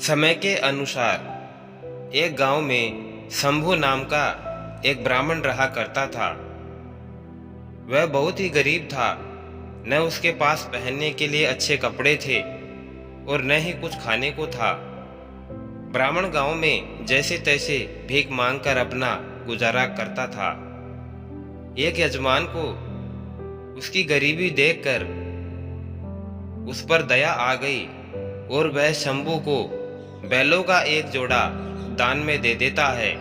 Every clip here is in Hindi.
समय के अनुसार एक गांव में शंभू नाम का एक ब्राह्मण रहा करता था। वह बहुत ही गरीब था। न उसके पास पहनने के लिए अच्छे कपड़े थे और न ही कुछ खाने को था। ब्राह्मण गांव में जैसे तैसे भीख मांगकर अपना गुजारा करता था। एक यजमान को उसकी गरीबी देखकर उस पर दया आ गई और वह शंभू को बैलों का एक जोड़ा दान में दे देता है।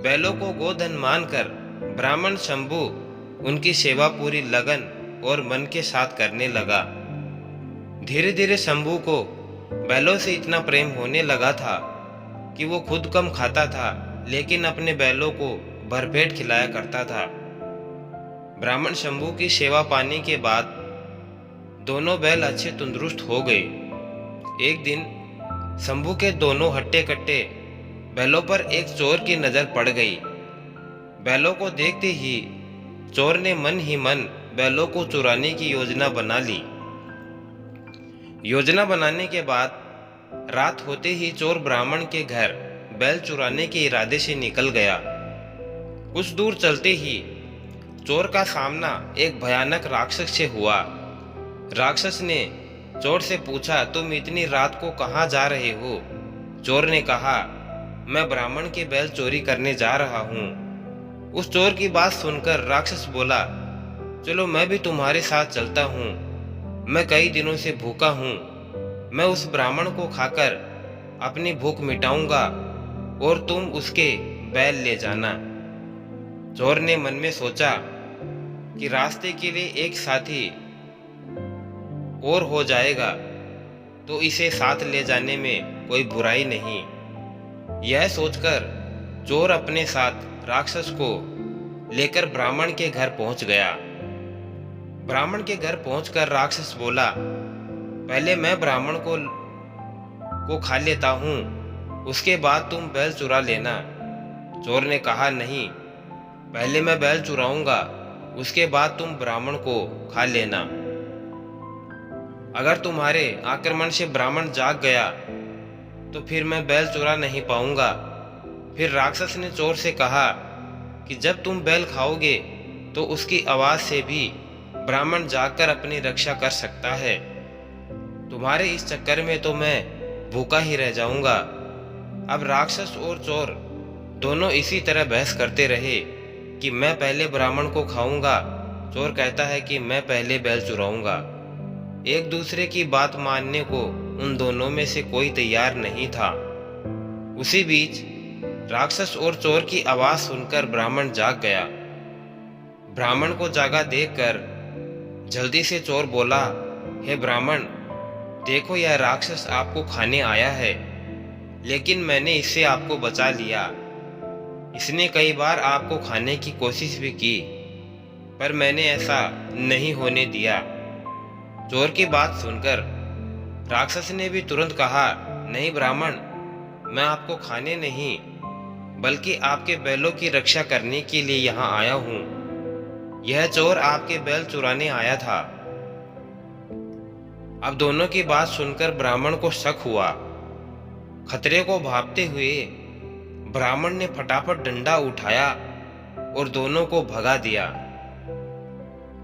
बैलों को गोधन मानकर ब्राह्मण शंभू उनकी सेवा पूरी लगन और मन के साथ करने लगा। धीरे धीरे शंभू को बैलों से इतना प्रेम होने लगा था कि वो खुद कम खाता था, लेकिन अपने बैलों को भरपेट खिलाया करता था। ब्राह्मण शंभू की सेवा पाने के बाद दोनों बैल अच्छे तंदुरुस्त हो गए। एक दिन शंभू के दोनों हट्टे कट्टे बैलों पर एक चोर की नजर पड़ गई। बैलों को देखते ही चोर ने मन ही मन बैलों को चुराने की योजना बना ली। योजना बनाने के बाद रात होते ही चोर ब्राह्मण के घर बैल चुराने के इरादे से निकल गया। कुछ दूर चलते ही चोर का सामना एक भयानक राक्षस से हुआ। राक्षस ने चोर से पूछा, तुम इतनी रात को कहाँ जा रहे हो? चोर ने कहा, मैं ब्राह्मण के बैल चोरी करने जा रहा हूँ। उस चोर की बात सुनकर राक्षस बोला, चलो मैं भी तुम्हारे साथ चलता हूँ। मैं कई दिनों से भूखा हूँ। मैं उस ब्राह्मण को खाकर अपनी भूख मिटाऊंगा और तुम उसके बैल ले जाना। चोर ने मन में सोचा कि रास्ते के लिए एक साथी और हो जाएगा तो इसे साथ ले जाने में कोई बुराई नहीं। यह सोचकर चोर अपने साथ राक्षस को लेकर ब्राह्मण के घर पहुंच गया। ब्राह्मण के घर पहुंचकर राक्षस बोला, पहले मैं ब्राह्मण को खा लेता हूं, उसके बाद तुम बैल चुरा लेना। चोर ने कहा, नहीं, पहले मैं बैल चुराऊंगा, उसके बाद तुम ब्राह्मण को खा लेना। अगर तुम्हारे आक्रमण से ब्राह्मण जाग गया तो फिर मैं बैल चुरा नहीं पाऊंगा। फिर राक्षस ने चोर से कहा कि जब तुम बैल खाओगे तो उसकी आवाज से भी ब्राह्मण जागकर अपनी रक्षा कर सकता है। तुम्हारे इस चक्कर में तो मैं भूखा ही रह जाऊंगा। अब राक्षस और चोर दोनों इसी तरह बहस करते रहे कि मैं पहले ब्राह्मण को खाऊंगा, चोर कहता है कि मैं पहले बैल चुराऊंगा। एक दूसरे की बात मानने को उन दोनों में से कोई तैयार नहीं था। उसी बीच राक्षस और चोर की आवाज सुनकर ब्राह्मण जाग गया। ब्राह्मण को जागा देखकर जल्दी से चोर बोला, हे ब्राह्मण, देखो यह राक्षस आपको खाने आया है, लेकिन मैंने इससे आपको बचा लिया। इसने कई बार आपको खाने की कोशिश भी की, पर मैंने ऐसा नहीं होने दिया। चोर की बात सुनकर राक्षस ने भी तुरंत कहा, नहीं ब्राह्मण, मैं आपको खाने नहीं बल्कि आपके बैलों की रक्षा करने के लिए यहाँ आया हूँ। यह चोर आपके बैल चुराने आया था। अब दोनों की बात सुनकर ब्राह्मण को शक हुआ। खतरे को भांपते हुए ब्राह्मण ने फटाफट डंडा उठाया और दोनों को भगा दिया।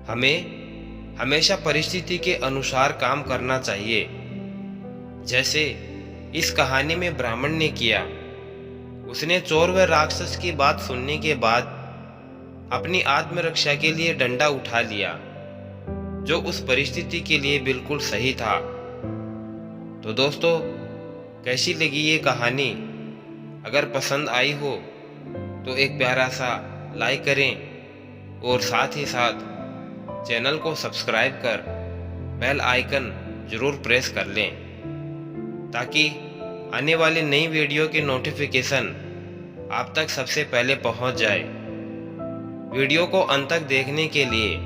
हमें हमेशा परिस्थिति के अनुसार काम करना चाहिए, जैसे इस कहानी में ब्राह्मण ने किया। उसने चोर व राक्षस की बात सुनने के बाद अपनी आत्मरक्षा के लिए डंडा उठा लिया, जो उस परिस्थिति के लिए बिल्कुल सही था। तो दोस्तों, कैसी लगी ये कहानी? अगर पसंद आई हो तो एक प्यारा सा लाइक करें और साथ ही साथ चैनल को सब्सक्राइब कर बेल आइकन जरूर प्रेस कर लें, ताकि आने वाली नई वीडियो की नोटिफिकेशन आप तक सबसे पहले पहुंच जाए। वीडियो को अंत तक देखने के लिए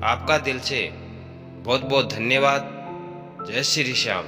आपका दिल से बहुत बहुत धन्यवाद। जय श्री श्याम।